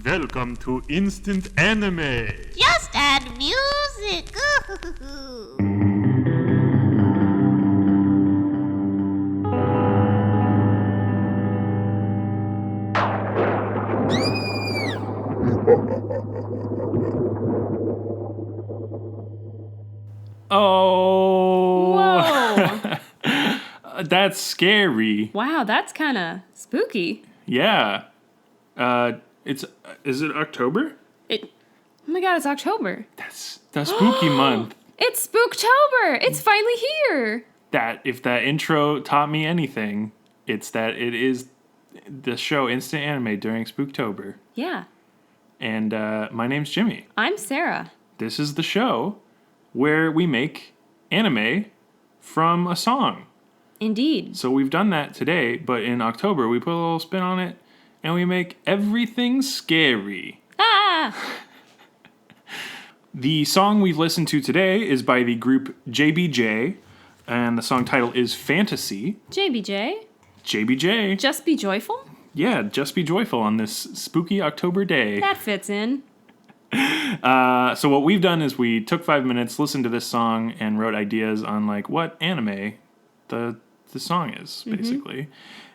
Welcome to Instant Anime. Just add music. Oh. Whoa. That's scary. Wow, that's kind of spooky. Yeah. Is it October? Oh my god, it's October. That's the spooky month. It's Spooktober. It's finally here. That if that intro taught me anything, it's that it is the show Instant Anime during Spooktober. Yeah. And my name's Jimmy. I'm Sarah. This is the show where we make anime from a song. Indeed. So we've done that today, but in October we put a little spin on it and we make everything scary. Ah! The song we've listened to today is by the group JBJ, and the song title is Fantasy. JBJ. JBJ. Just be joyful? Yeah, just be joyful on this spooky October day. That fits in. So what we've done is we took 5 minutes, listened to this song, and wrote ideas on like what anime the song is, basically.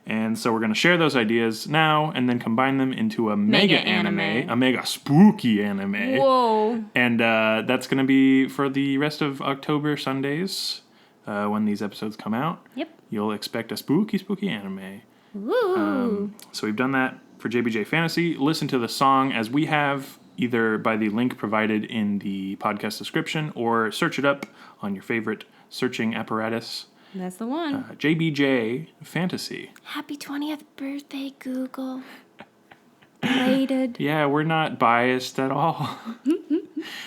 And so we're going to share those ideas now and then combine them into a mega anime, a mega spooky anime. Whoa. And that's going to be for the rest of October Sundays when these episodes come out. Yep. You'll expect a spooky anime. Woo. So we've done that for JBJ Fantasy. Listen to the song as we have, either by the link provided in the podcast description or search it up on your favorite searching apparatus. That's the one. JBJ Fantasy. Happy 20th birthday, Google. Belated. Yeah, we're not biased at all.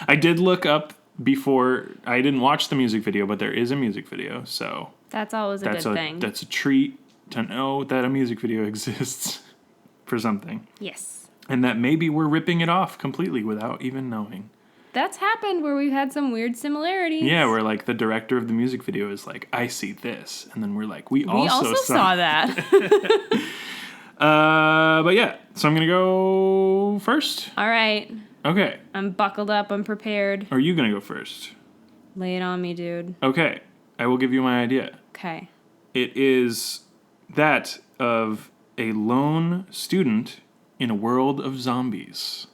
I did look up before. I didn't watch the music video, but there is a music video, so That's always a good thing. That's a treat to know that a music video exists for something. Yes. And that maybe we're ripping it off completely without even knowing. That's happened where we've had some weird similarities. Yeah, where like the director of the music video is like, I see this. And then we're like, we also saw that. But yeah, so I'm going to go first. All right. Okay. I'm buckled up. I'm prepared. Or are you going to go first? Lay it on me, dude. Okay. I will give you my idea. Okay. It is that of a lone student in a world of zombies.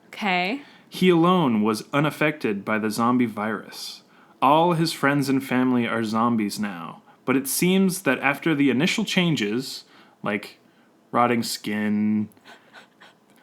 Okay. He alone was unaffected by the zombie virus. All his friends and family are zombies now, but it seems that after the initial changes, like rotting skin,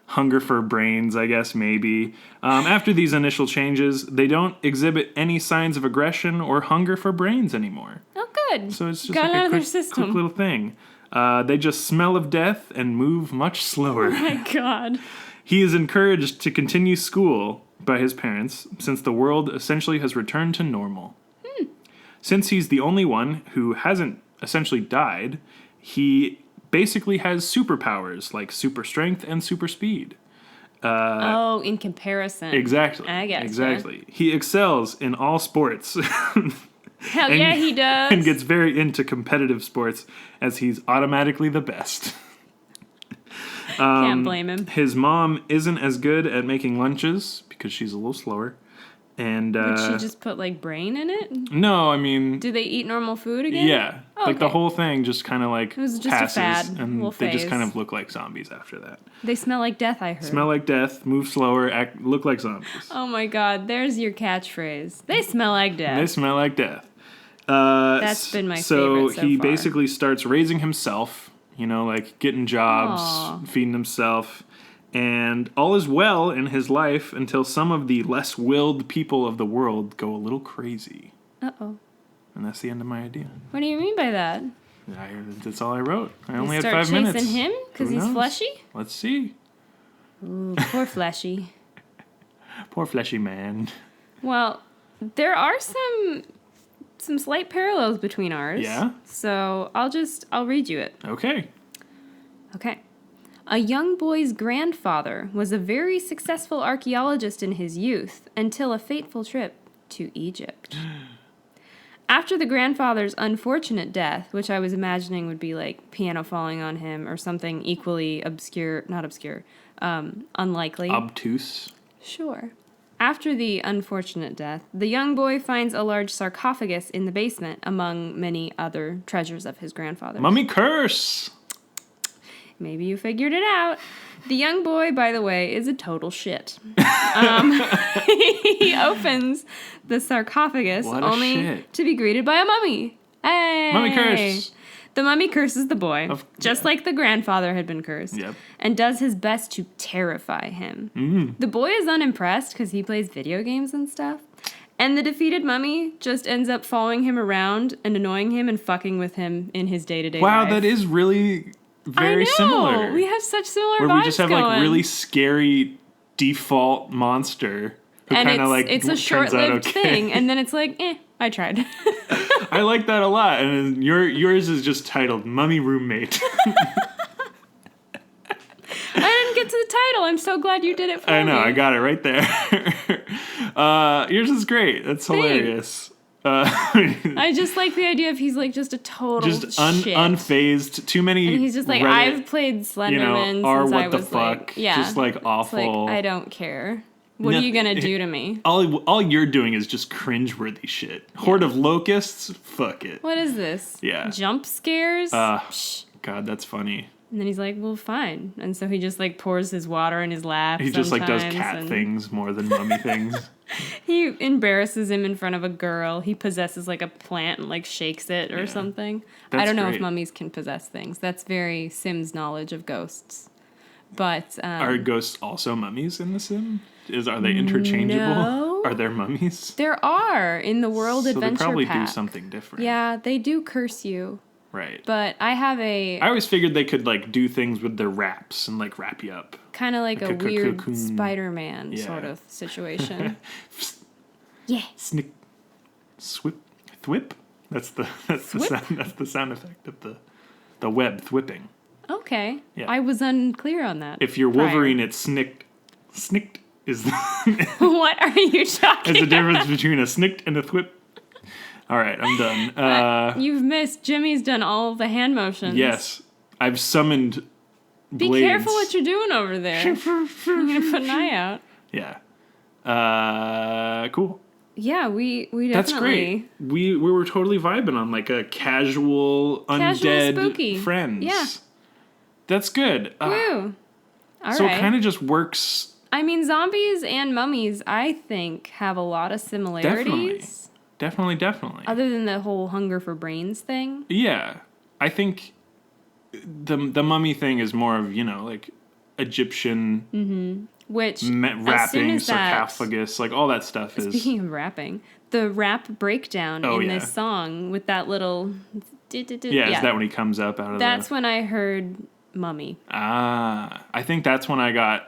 hunger for brains, I guess maybe, after these initial changes, they don't exhibit any signs of aggression or hunger for brains anymore. Oh, good. So it's just Got like out a of their quick system. little thing. They just smell of death and move much slower. Oh my god. He is encouraged to continue school by his parents since the world essentially has returned to normal. Since he's the only one who hasn't essentially died, he basically has superpowers like super strength and super speed. In comparison. Exactly. I guess. Exactly. He excels in all sports. Hell yeah, he does. And gets very into competitive sports as he's automatically the best. Can't blame him. His mom isn't as good at making lunches because she's a little slower. And Would she just put, like, brain in it? no, I mean... Do they eat normal food again? Yeah. Oh, like, the okay. whole thing just kind of, like, It was just passes. a fad, and little they just phase. kind of look like zombies after that. They smell like death, I heard. Smell like death, move slower, look like zombies. Oh my god, there's your catchphrase. They smell like death. They smell like death. That's been my favorite so he far. basically starts raising himself, like getting jobs, Aw. feeding himself, and all is well in his life until some of the less willed people of the world go a little crazy. Uh-oh. And that's the end of my idea. What do you mean by that? That's all I wrote. I only had Start 5 minutes. chasing him? Because Who he's knows? fleshy? Let's see. Ooh, poor fleshy. Poor fleshy man. Well, there are some slight parallels between ours. Yeah? So I'll read you it. Okay. Okay. A young boy's grandfather was a very successful archaeologist in his youth until a fateful trip to Egypt. After the grandfather's unfortunate death, which I was imagining would be like piano falling on him or something equally Unlikely. Obtuse. Sure. After the unfortunate death, the young boy finds a large sarcophagus in the basement among many other treasures of his grandfather. Mummy curse! Maybe you figured it out. The young boy, by the way, is a total shit. He opens the sarcophagus What a only shit. to be greeted by a mummy. Hey! Mummy curse! The mummy curses the boy, just like the grandfather had been cursed, Yep. and does his best to terrify him. The boy is unimpressed because he plays video games and stuff, and the defeated mummy just ends up following him around and annoying him and fucking with him in his day-to-day Wow, life. that is really very similar. We have such similar where vibes we just have going. like really scary default monster who and kind of like it's a turns short-lived out okay. thing, and then it's like, I tried. I like that a lot, and then yours is just titled "Mummy Roommate." I didn't get to the title. I'm so glad you did it for me. I know, I got it right there. Yours is great. That's hilarious. I just like the idea of he's like just a total Just shit. unfazed. Too many. And he's just like, Reddit, I've played Slenderman or since what I the was fuck. like, yeah, Just like awful. It's like, I don't care. What are you gonna do to me? All you're doing is just cringeworthy shit. Horde of locusts. Fuck it. What is this? Yeah. Jump scares? Psh. God, that's funny. And then he's like, well, fine. And so he just like pours his water in his lap. He just like does sometimes, cat and things more than mummy things. He embarrasses him in front of a girl. He possesses like a plant and like shakes it or something. That's I don't know great. if mummies can possess things. That's very Sims knowledge of ghosts. But Are ghosts also mummies in The Sim? Are they interchangeable? No. Are there mummies? there are in the World So Adventure they probably Pack. do something different. Yeah, they do curse you. Right. But I have I always figured they could like do things with their wraps and like wrap you up. kind of like a like a weird cocoon. Spider-Man Yeah. sort of situation. Yeah. Snick, swip, thwip. That's the Thwip? sound. That's the sound effect of the web thwipping. Okay. Yeah. I was unclear on that. If you're prior. Wolverine, it's snicked. Snicked is the What are you talking is the about? difference between a snicked and a thwip. All right, I'm done. You've missed. Jimmy's done all of the hand motions. Yes, I've summoned Be blades. careful what you're doing over there. I'm going to put an eye out. Yeah. Cool. Yeah, we definitely. That's great. We were totally vibing on like a casual undead spooky. friends. Yeah. That's good. Woo. All so right. it kind of just works. I mean, zombies and mummies, I think, have a lot of similarities. Definitely. Other than the whole hunger for brains thing. Yeah. I think the mummy thing is more of, like Egyptian Which, as soon wrapping, as that, sarcophagus, like all that stuff is. speaking of rapping, the rap breakdown in yeah. this song with that little... Yeah, is that when he comes up out of That's when I heard mummy. I think that's when I got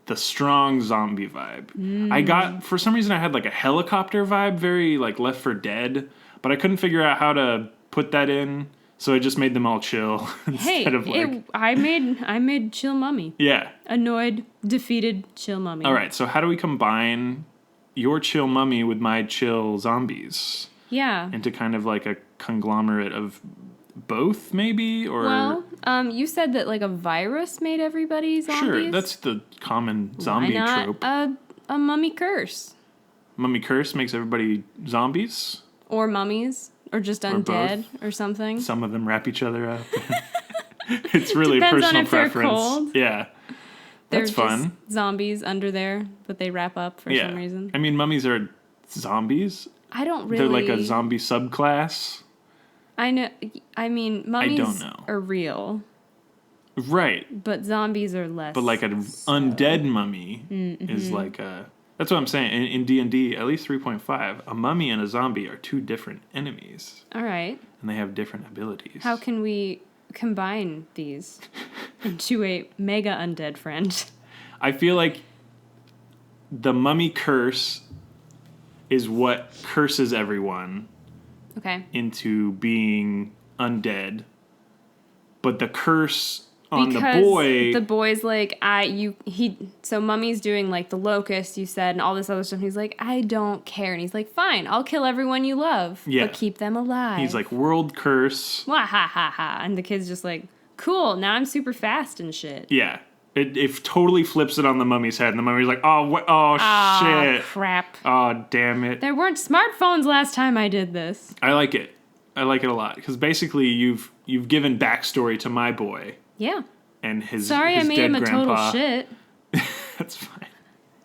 the strong zombie vibe. I got, for some reason, I had like a helicopter vibe, very like Left 4 Dead, but I couldn't figure out how to put that in, so I just made them all chill instead of like. I made chill mummy. Yeah. Annoyed, defeated, chill mummy. All right. So how do we combine your chill mummy with my chill zombies Yeah. into kind of like a conglomerate of both, maybe? Or Well, you said that like a virus made everybody zombies. sure, that's the common zombie Why not trope. a mummy curse Mummy curse makes everybody zombies. or mummies or just Or undead or something. Some of them wrap each other up. It's really Depends on personal if they're preference. cold. Yeah. They're That's just fun. zombies under there that they wrap up for Yeah. some reason. I mean, mummies are zombies. I don't really. They're like a zombie subclass. I know. I mean, mummies don't know. are real, Right. but zombies are less. But like an undead mummy is like a... That's what I'm saying. In D&D, at least 3.5, a mummy and a zombie are two different enemies. All right. And they have different abilities. How can we combine these into a mega undead friend? I feel like the mummy curse is what curses everyone Okay. into being undead. But the curse on Because the boy... boy's like, so mummy's doing like the locust, you said, and all this other stuff. And he's like, I don't care. And he's like, fine, I'll kill everyone you love, Yeah. but keep them alive. He's like, world curse. Wah ha ha ha. And the kid's just like, cool, now I'm super fast and shit. Yeah. It totally flips it on the mummy's head, and the mummy's like, oh, what? Oh, shit. Crap. Oh, damn it. There weren't smartphones last time I did this. I like it. I like it a lot. Because basically, you've given backstory to my boy. Yeah. And his Sorry his I made dead him a grandpa. total shit. That's fine.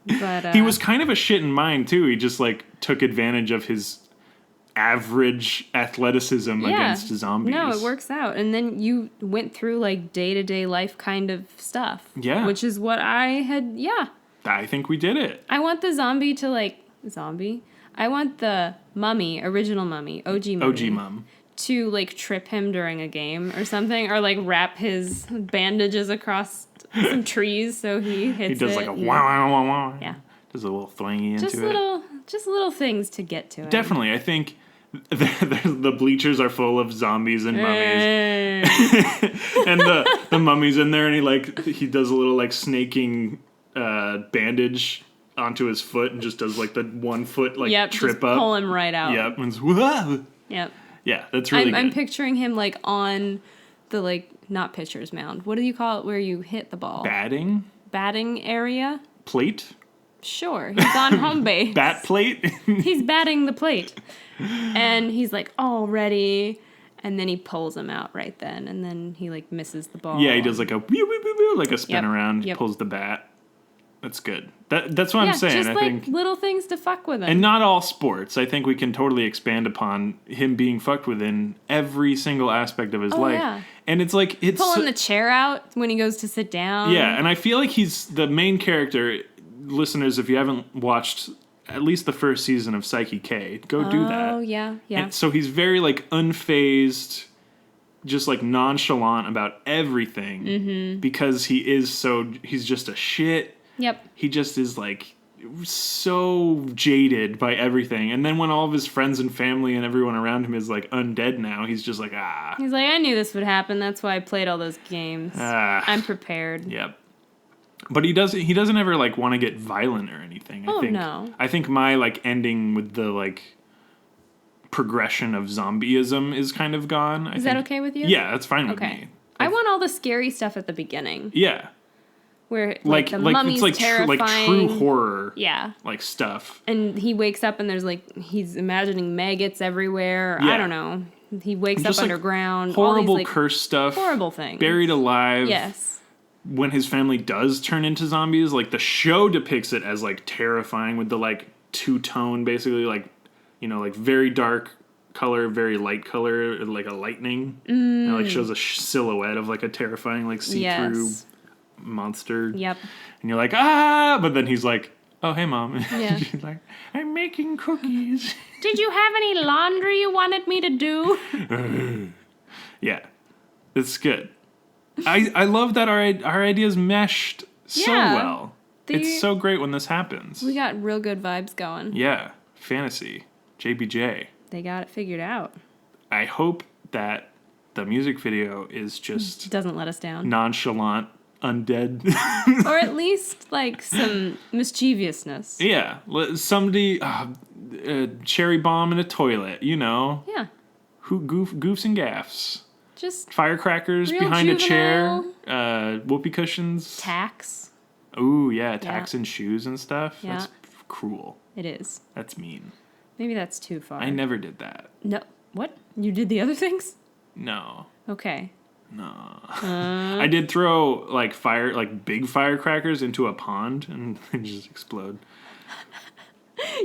But He was kind of a shit in mind, too. He just, like, took advantage of his average athleticism against zombies. No, it works out. And then you went through, like, day-to-day life kind of stuff. Yeah. Which is what I had, I think we did it. I want the zombie to, like, I want the mummy, original mummy, OG mummy. OG mum. To, like, trip him during a game or something. Or, like, wrap his bandages across some trees so he hits it. He does, like, a wow. Yeah. Does a little thwangy into it. Just little things to get to him. Definitely. I think the bleachers are full of zombies and mummies. And the mummy's in there, and he does a little, like, snaking bandage onto his foot and just does, like, the 1 foot, like, trip just up. Pull him right out. Yep. And it's, whoa. Yep. Yeah, that's really good. I'm picturing him, like, on the, like, not pitcher's mound. What do you call it where you hit the ball? Batting area? Plate? Sure. He's on home base. Bat plate? He's batting the plate. And he's, like, all ready. And then he pulls him out right then. And then he, like, misses the ball. Yeah, he does, like, a like a spin around. Yep. Pulls the bat. That's good. That's what I'm saying. Just I like think little things to fuck with him. And not all sports. I think we can totally expand upon him being fucked with in every single aspect of his life. Yeah. And it's like pulling the chair out when he goes to sit down. Yeah, and I feel like he's the main character. Listeners, if you haven't watched at least the first season of Psyche K, go do that. Oh, yeah. And so he's very, like, unfazed, just, like, nonchalant about everything because he's just a shit. Yep. He just is, like, so jaded by everything. And then when all of his friends and family and everyone around him is, like, undead now, he's just like, He's like, I knew this would happen. That's why I played all those games. I'm prepared. Yep. But he doesn't ever, like, want to get violent or anything. No. I think my, like, ending with the, like, progression of zombieism is kind of gone. Is that okay with you? Yeah, that's fine with me. I want all the scary stuff at the beginning. Yeah. Where, like the mummy's it's terrifying. Like true horror. Yeah. Like stuff. And he wakes up and there's, like, he's imagining maggots everywhere. Yeah. I don't know. He wakes just up like underground. Horrible all these, like, cursed stuff. Horrible things. Buried alive. Yes. When his family does turn into zombies, like, the show depicts it as, like, terrifying with the, like, two-tone, basically, like, you know, like, very dark color, very light color, like a lightning. And it, like, shows a silhouette of, like, a terrifying, like, see-through monster. Yep. And you're like, but then he's like, oh, hey, Mom. Yeah. She's like, I'm making cookies. Did you have any laundry you wanted me to do? Yeah. It's good. I love that our ideas meshed so well. It's so great when this happens. We got real good vibes going. Yeah. Fantasy. JBJ. They got it figured out. I hope that the music video is just doesn't let us down. Nonchalant, undead. Or at least, like, some mischievousness. Yeah. Somebody, cherry bomb in a toilet, you know. Yeah. Goofs and gaffs. Just firecrackers real behind juvenile. a chair. Whoopee cushions. Tacks. Ooh, yeah. Tacks and shoes and stuff. Yeah. That's cruel. It is. That's mean. Maybe that's too far. I never did that. No. What? You did the other things? No. Okay. No. I did throw, like, big firecrackers into a pond and they just explode.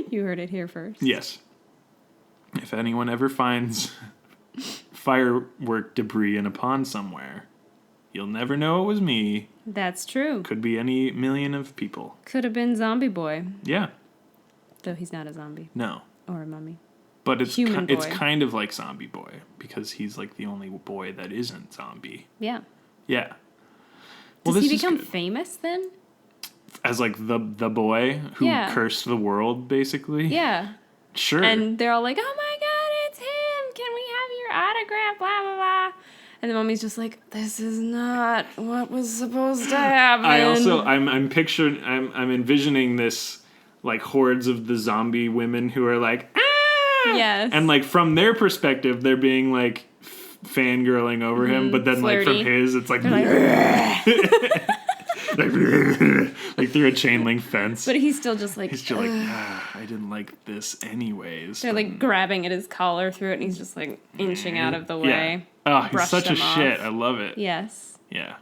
You heard it here first. Yes. If anyone ever finds firework debris in a pond somewhere, you'll never know it was me. That's true. Could be any million of people. Could have been Zombie Boy. Yeah. Though he's not a zombie. No. Or a mummy. But it's Human it's boy. kind of like Zombie Boy because he's, like, the only boy that isn't zombie. Yeah. Yeah. Does this he is become good. famous then? As, like, the boy who cursed the world, basically? Yeah. Sure. And they're all like, oh my god, it's him! Can we have your autograph? Blah, blah, blah. And the mummy's just like, this is not what was supposed to happen. I'm envisioning this, like, hordes of the zombie women who are like, ah! Yes. And, like, from their perspective, they're being, like, fangirling over him, but then, flirty. like, from his, it's like, like through a chain link fence. But he's still just like, He's still like, I didn't like this anyways. they're like grabbing at his collar through it, and he's just like inching out of the way. Oh, he's Brush such a them off. shit. I love it. Yes. Yeah.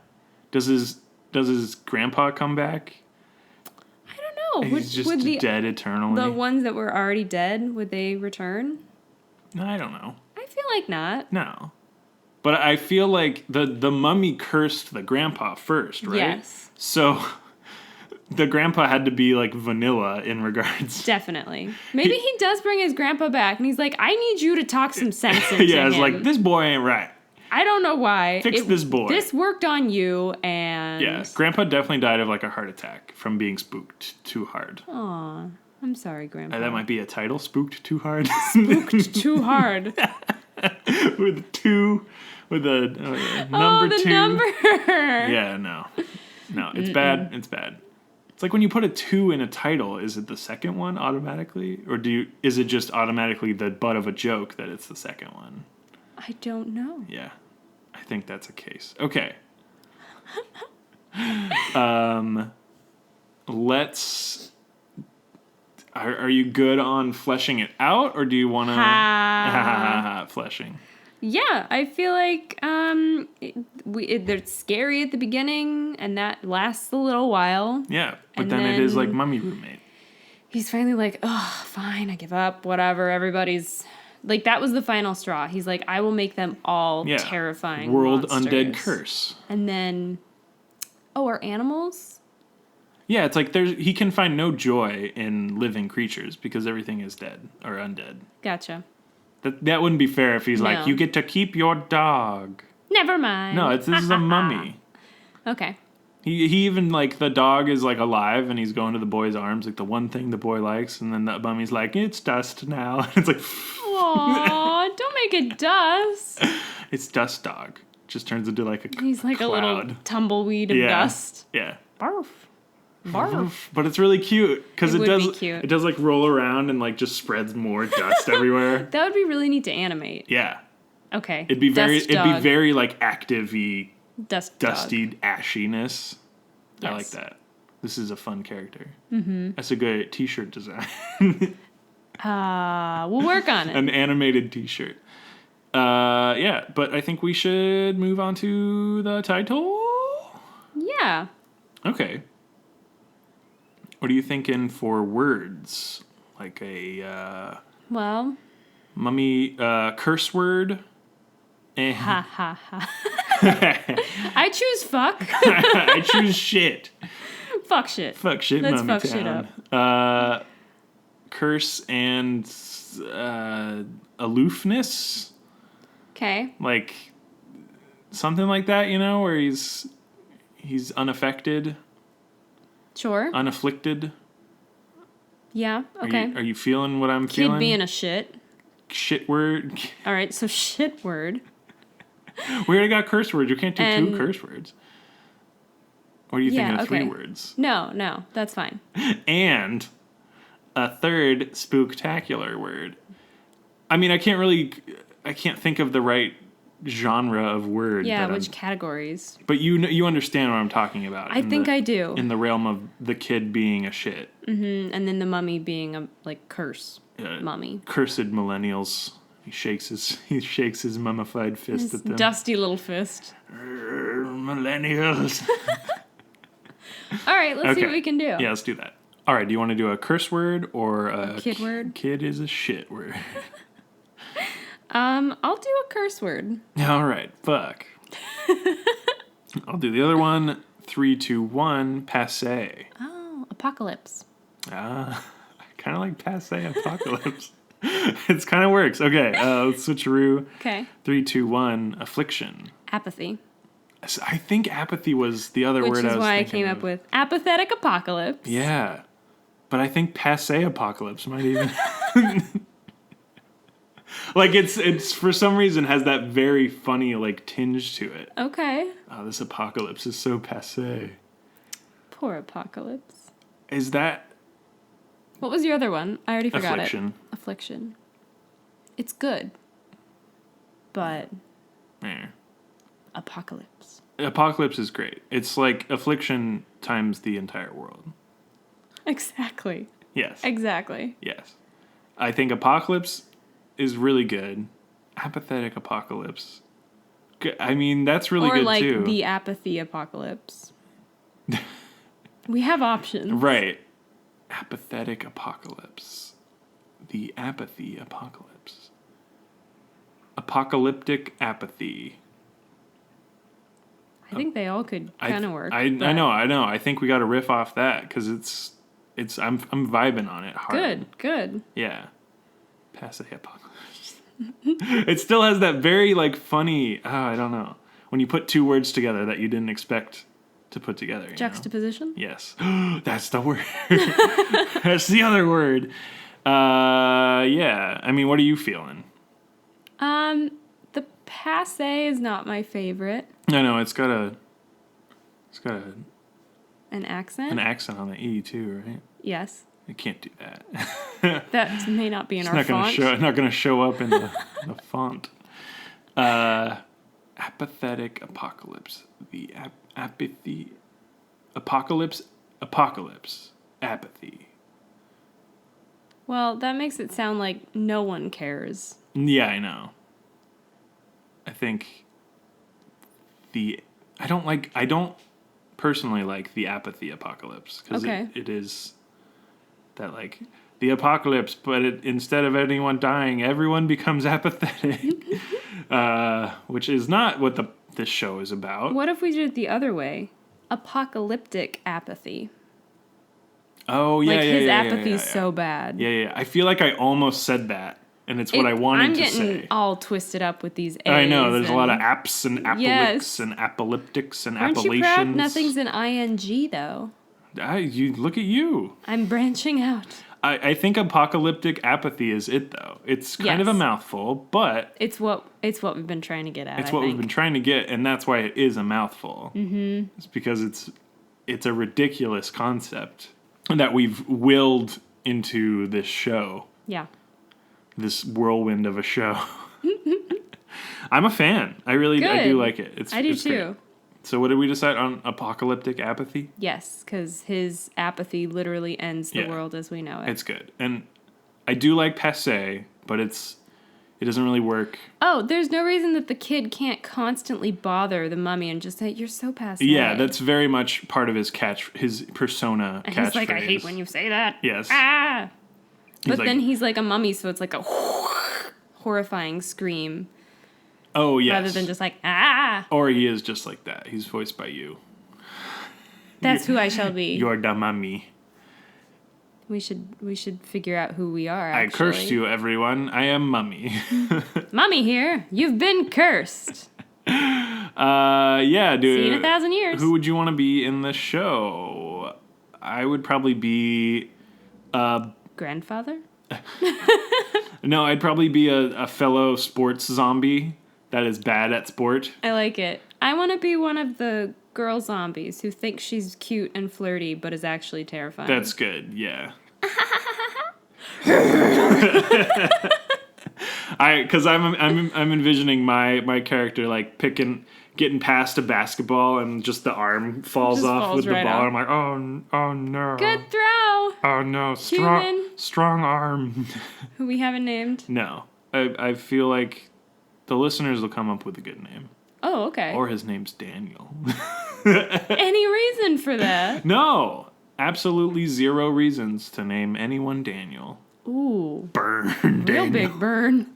Does his grandpa come back? I don't know. He's just dead eternally. The ones that were already dead, would they return? I don't know. I feel like not. No. But I feel like the mummy cursed the grandpa first, right? Yes. So the grandpa had to be like vanilla in regards. Definitely. Maybe he does bring his grandpa back, and he's like, I need you to talk some sense into Yeah, it's him. like, this boy ain't right. I don't know why. Fix this boy. This worked on you, and... Yeah, grandpa definitely died of like a heart attack from being spooked too hard. Aw, I'm sorry, Grandpa. That might be a title, Spooked Too Hard. Spooked too hard. with a number the 2. number. Yeah, no, it's bad. It's bad. It's like when you put a 2 in a title, is it the second one automatically, or is it just automatically the butt of a joke that it's the second one? I don't know. Yeah, I think that's a case. Okay. Let's. Are you good on fleshing it out, or do you want to fleshing? Yeah, I feel like they're scary at the beginning, and that lasts a little while. Yeah, but And then it is like then- mummy roommate. He's finally like, oh, fine, I give up, whatever. Everybody's like, that was the final straw. He's like, I will make them all terrifying World monsters. undead curse. And then, are animals? Yeah, it's like he can find no joy in living creatures because everything is dead or undead. Gotcha. That wouldn't be fair if he's No. like, you get to keep your dog. Never mind. No, this is a mummy. Okay. He even, like, the dog is, like, alive, and he's going to the boy's arms, like, the one thing the boy likes, and then the mummy's like, it's dust now. It's like, Aw, don't make it dust. it's dust dog. Just turns into, like, a He's like cloud. a little tumbleweed of dust. Yeah. Barf. Barf. But it's really cute, because It it would be does, cute. it does, like, roll around and, like, just spreads more dust everywhere. That would be really neat to animate. Yeah. Okay. It'd be Dust very, like, active-y, dust dusty dog. ashiness. Yes. I like that. This is a fun character. Mm-hmm. That's a good t-shirt design. We'll work on it. An animated t-shirt. Yeah, but I think we should move on to the title. Yeah. Okay. What are you thinking for words? Like a Well. mummy curse word? Ha ha ha. I choose fuck. I choose shit. Fuck shit. Fuck shit, Let's mummy fuck town. shit Curse and aloofness. Okay. Like something like that, you know, where he's unaffected, Sure. unafflicted. Yeah. Okay. Are you feeling what I'm Kid feeling? being a shit. Shit word. All right. So shit word. We already got curse words. You can't do And- 2 curse words. Or are you thinking of 3 words? No. That's fine. And a third spooktacular word. I mean, I can't think of the right genre of word. Yeah. that Which categories? But you understand what I'm talking about. I think I do. In the realm of the kid being a shit. And then the mummy being a curse Uh, mummy. Cursed millennials. He shakes his mummified fist His at them. dusty little fist. Millennials. All right. Let's see what we can do. Yeah, let's do that. All right, do you want to do a curse word or a kid word? Kid is a shit word. I'll do a curse word. All right, fuck. I'll do the other one. 3, 2, 1, passé. Oh, apocalypse. I kind of like passé apocalypse. It kind of works. Okay, let's switcheroo. Okay. 3, 2, 1, affliction. Apathy. I think apathy was the other Which word I is was why I thinking came of. up with apathetic apocalypse. Yeah. But I think passé apocalypse might even... like, it's for some reason has that very funny, like, tinge to it. Okay. Oh, this apocalypse is so passé. Poor apocalypse. Is that... What was your other one? I already forgot Affliction. it. Affliction. It's good. But Eh. apocalypse. Apocalypse is great. It's like Affliction times the entire world. Exactly. Yes. Exactly. Yes. I think Apocalypse is really good. Apathetic Apocalypse. I mean, that's really Or good like too. the apathy apocalypse. We have options. Right. Apathetic Apocalypse. The Apathy Apocalypse. Apocalyptic Apathy. I think they all could kind of work. I know. I think we got to riff off that because I'm vibing on it hard. Good. Yeah. Passé Apocalypse. It still has that very like funny. I don't know, when you put two words together that you didn't expect to put together. Juxtaposition. Yes, that's the word. That's the other word. Yeah. I mean, what are you feeling? The passé is not my favorite. I know it's got An accent? an accent on the E too, right? Yes. I can't do that. That may not be in It's our not gonna font. not gonna show up in the font. Apathetic Apocalypse. The apathy. Apocalypse. Apathy. Well, that makes it sound like no one cares. Yeah, I know. I think I don't personally like the apathy apocalypse because Okay. it is that like the apocalypse, but instead of anyone dying, everyone becomes apathetic, which is not what this show is about. What if we did it the other way? Apocalyptic apathy. Oh yeah, Like yeah, his yeah, apathy yeah, is yeah. so bad. Yeah. I feel like I almost said that, and it's what I wanted I'm to getting say. all twisted up with these A's. I know there's a lot of and- apps and apolyps Yes. and apocalyptics and Aren't appellations. you proud nothing's an ing though? You look at you. I'm branching out. I think apocalyptic apathy is it though. It's kind of a Yes. mouthful, but It's what we've been trying to get at. it's I what we've think. been trying to get, and that's why it is a mouthful. Mm-hmm. It's because it's a ridiculous concept that we've willed into this show, Yeah. this whirlwind of a show. I'm a fan. I do Good. like it. I do it's too. great. So what did we decide on apocalyptic apathy? Yes, because his apathy literally ends the Yeah. world as we know it. It's good, and I do like passé, but it doesn't really work. Oh, there's no reason that the kid can't constantly bother the mummy and just say, "You're so passe." Yeah, that's very much part of his persona And catchphrase. he's like, "I hate when you say that." Yes. Ah. But like- then he's like a mummy, so it's like a horrifying scream Oh, yes. rather than just like ah. Or he is just like that. He's voiced by you. That's who I shall be. You're the mummy. We should figure out who we are. I Actually. cursed you, everyone. I am mummy. Mummy here. You've been cursed. Yeah, dude. See you in 1,000 years. Who would you want to be in the show? I would probably be... Grandfather? No, I'd probably be a fellow sports zombie that is bad at sport. I like it. I want to be one of the girl zombies who thinks she's cute and flirty but is actually terrifying. That's good, yeah. Because I'm envisioning my character like getting past a basketball and just the arm falls Just off falls with the right ball. off. I'm like, oh no, Good throw. oh no, Human. strong arm. Who we haven't named. No, I feel like the listeners will come up with a good name, Oh, okay. or his name's Daniel. Any reason for that? No, absolutely zero reasons to name anyone Daniel. Ooh. Burn, Real Daniel. big burn.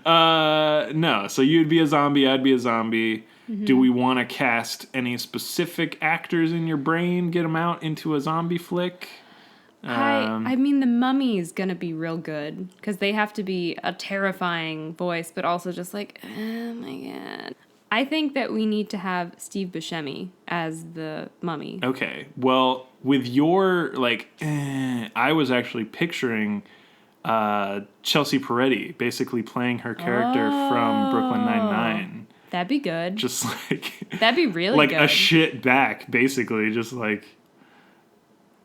No. So you'd be a zombie, I'd be a zombie. Mm-hmm. Do we want to cast any specific actors in your brain? Get them out into a zombie flick? I mean, the mummy is going to be real good because they have to be a terrifying voice, but also just like, oh my God. I think that we need to have Steve Buscemi as the mummy. Okay. Well, with your, I was actually picturing Chelsea Peretti basically playing her character from Brooklyn Nine-Nine. That'd be good. Just like... That'd be really like good. a shit back, basically. Just like...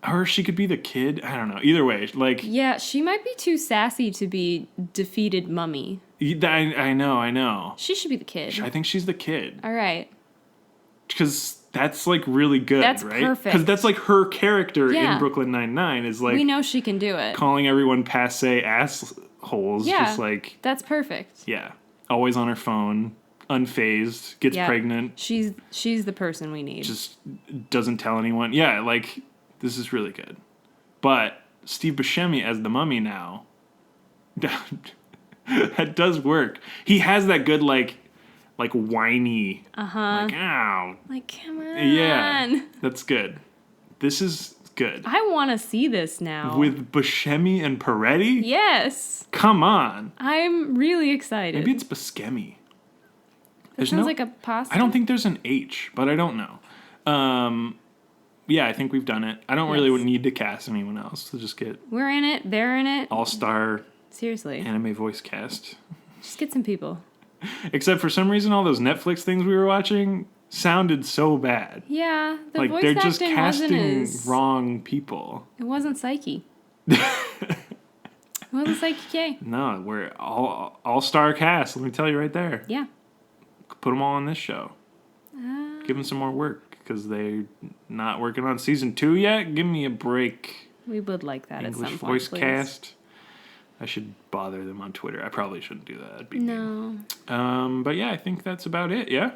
Or she could be the kid. I don't know. Either way, like... Yeah, she might be too sassy to be defeated mummy. I know. She should be the kid. I think she's the kid. All right. Because that's, like, really good, That's right? perfect. Because that's, like, her character Yeah. in Brooklyn Nine-Nine is, like... We know she can do it. Calling everyone passé assholes. Yeah. Just, like... That's perfect. Yeah. Always on her phone. Unfazed. Gets Yeah. pregnant. She's the person we need. Just doesn't tell anyone. Yeah, like, this is really good. But Steve Buscemi as the mummy now... that does work. He has that good, like whiny, like, ow. Like, come on. Yeah, that's good. This is good. I want to see this now. With Buscemi and Peretti? Yes. Come on. I'm really excited. Maybe it's Buscemi. It sounds like a pasta. I don't think there's an H, but I don't know. Yeah, I think we've done it. I don't really need to cast anyone else. We'll just get... We're in it. They're in it. All-star... Seriously. Anime voice cast. Just get some people. Except for some reason, all those Netflix things we were watching sounded so bad. Yeah, the Like, voice they're just acting casting wasn't wrong people. It wasn't Psyche. It wasn't Psyche K. No, we're all-star cast. Let me tell you right there. Yeah. Put them all on this show. Give them some more work because they're not working on season 2 yet. Give me a break. We would like that English at some point, voice please. cast. I should bother them on Twitter. I probably shouldn't do that. That'd be No. mean. But yeah, I think that's about it. Yeah.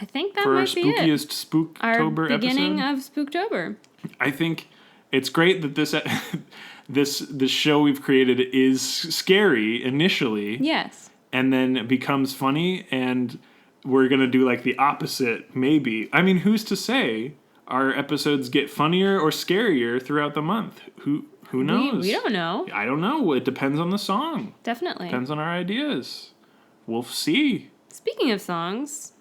I think that For our might be it. spookiest Spooktober Our beginning episode. of Spooktober. I think it's great that this show we've created is scary initially. Yes. And then becomes funny, and we're gonna do like the opposite, maybe. I mean, who's to say our episodes get funnier or scarier throughout the month? Who knows? We don't know. I don't know. It depends on the song. Definitely. Depends on our ideas. We'll see. Speaking of songs,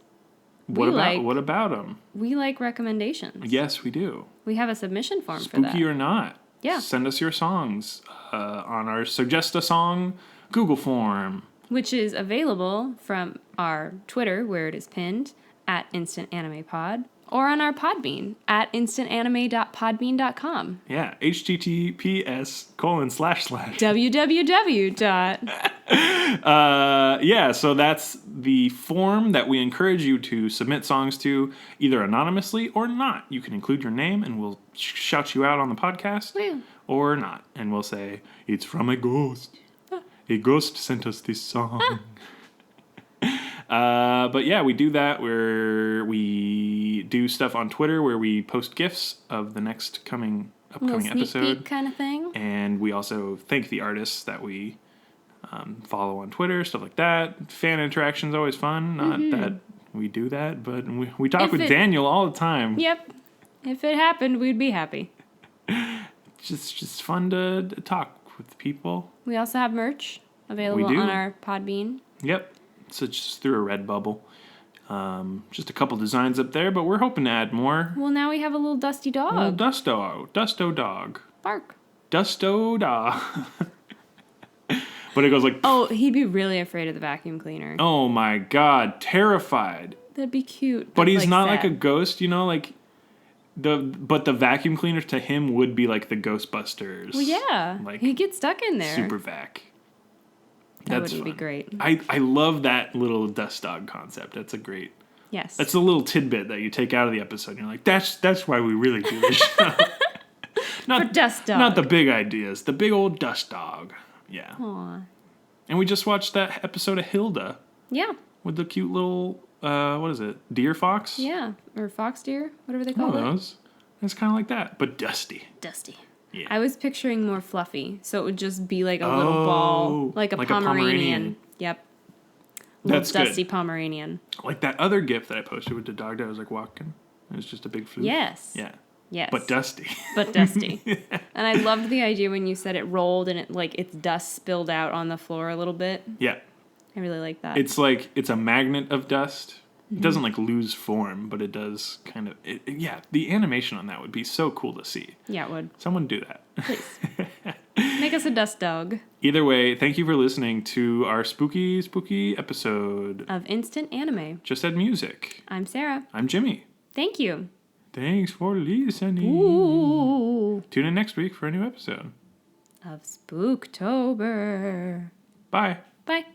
What about them? we like recommendations. Yes, we do. We have a submission form for Spooky that. or not. Yeah. Send us your songs on our Suggest a Song Google form. Which is available from our Twitter, where it is pinned, at Instant Anime Pod, or on our Podbean, at instantanime.podbean.com. Yeah, https:// www. Yeah, so that's the form that we encourage you to submit songs to, either anonymously or not. You can include your name and we'll shout you out on the podcast, Woo. or not. And we'll say, it's from a ghost. A ghost sent us this song. But yeah, we do that where we do stuff on Twitter where we post GIFs of the upcoming Little sneak episode. peek kind of thing. And we also thank the artists that we follow on Twitter, stuff like that. Fan interaction's always fun. Not that we do that, but we talk with Daniel all the time. Yep. If it happened, we'd be happy. Just fun to talk with people. We also have merch available We do. on our Podbean. Yep. So just through a Redbubble. Just a couple designs up there, but we're hoping to add more. Well, now we have a little dusty dog. Well, Dusto dog. Bark. Dusto dog. But it goes like, Oh, he'd be really afraid of the vacuum cleaner. oh my god, terrified. That'd be cute. But he's not sad. like a ghost, you know, like but the vacuum cleaner to him would be like the Ghostbusters. Well, yeah. Like, He'd get stuck in there. super vac. That That's would be fun. great. I love that little dust dog concept. That's a great. Yes. That's a little tidbit that you take out of the episode. And you're like, that's why we really do this show. Not For Dust Dog. Not the big ideas. The big old dust dog. Yeah. Aw. And we just watched that episode of Hilda Yeah. with the cute little what is it? Deer fox? Yeah. Or fox deer, whatever they One call of it. those. It's kind of like that, but dusty. Dusty. Yeah. I was picturing more fluffy, so it would just be like a little ball, like a Pomeranian. Yep. That's little dusty good. Pomeranian. Like that other GIF that I posted with the dog that was like walking. It was just a big floof. Yes. Yeah. Yes. But dusty. But dusty. And I loved the idea when you said it rolled and it like its dust spilled out on the floor a little bit. Yeah. I really like that. It's like, it's a magnet of dust. It doesn't like lose form, but it does kind of, yeah, the animation on that would be so cool to see. Yeah, it would. Someone do that. Please. Make us a dust dog. Either way, thank you for listening to our spooky episode. Of Instant Anime. Just Add Music. I'm Sarah. I'm Jimmy. Thank you. Thanks for listening. Ooh. Tune in next week for a new episode. Of Spooktober. Bye. Bye.